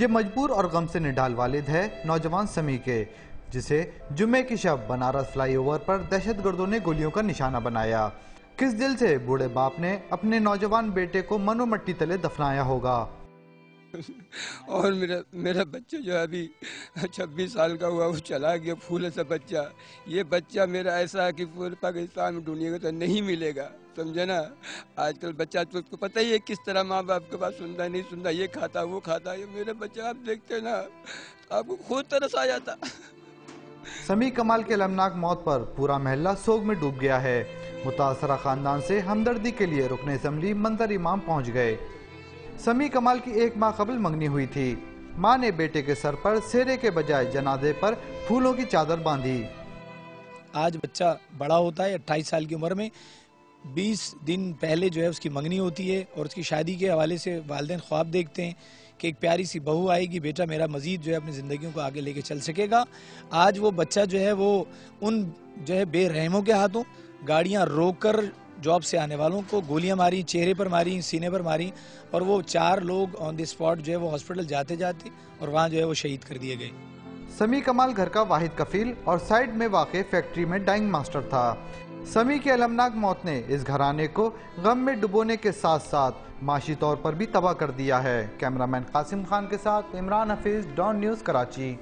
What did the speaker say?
ये मजबूर और गम से निढाल वालिद है नौजवान समी के, जिसे जुमे की शब बनारस फ्लाईओवर पर दहशतगर्दों ने गोलियों का निशाना बनाया। किस दिल से बूढ़े बाप ने अपने नौजवान बेटे को मनो मट्टी तले दफनाया होगा। और मेरा बच्चा जो है अभी 26 साल का हुआ, वो चला गया, फूल सा बच्चा। ये बच्चा मेरा ऐसा है कि पूरे पाकिस्तान में दुनिया को तो नहीं मिलेगा, समझे ना। आजकल बच्चा तो उसको पता ही है किस तरह माँ बाप के पास सुनता नहीं सुनता, ये खाता वो खाता। ये मेरा बच्चा आप देखते ना, आपको खुद तरस आ जाता। समी कमाल की अलमनाक मौत पर पूरा महल्ला सोग में डूब गया है। मुतासरा खानदान से हमदर्दी के लिए रुकने असम्बली मंजर इमाम पहुंच गए। समी कमाल की एक माह कबल मंगनी हुई थी। मां ने बेटे के सर पर सेहरे के बजाय जनाजे पर फूलों की चादर बांधी। आज बच्चा बड़ा होता है 28 साल की उम्र में, 20 दिन पहले जो है उसकी मंगनी होती है और उसकी शादी के हवाले से वालिदैन ख्वाब देखते हैं कि एक प्यारी सी बहू आएगी, बेटा मेरा मजीद जो है अपनी ज़िंदगी को आगे लेके चल सकेगा। आज वो बच्चा जो है वो उन जो है बेरहमों के हाथों गाड़ियां रोककर जॉब से आने वालों को गोलियां मारी, चेहरे पर मारी, सीने पर मारी, और वो 4 लोग ऑन द स्पॉट जो है वो हॉस्पिटल जाते जाते और वहाँ जो है वो शहीद कर दिए गए। समी कमाल घर का वाहिद कफील और साइड में वाक़ फैक्ट्री में डाइंग मास्टर था। समी की अलमनाक मौत ने इस घराने को गम में डुबोने के साथ साथ माशी तौर पर भी तबाह कर दिया है। कैमरामैन कासिम खान के साथ इमरान हफीज, डॉन न्यूज़, कराची।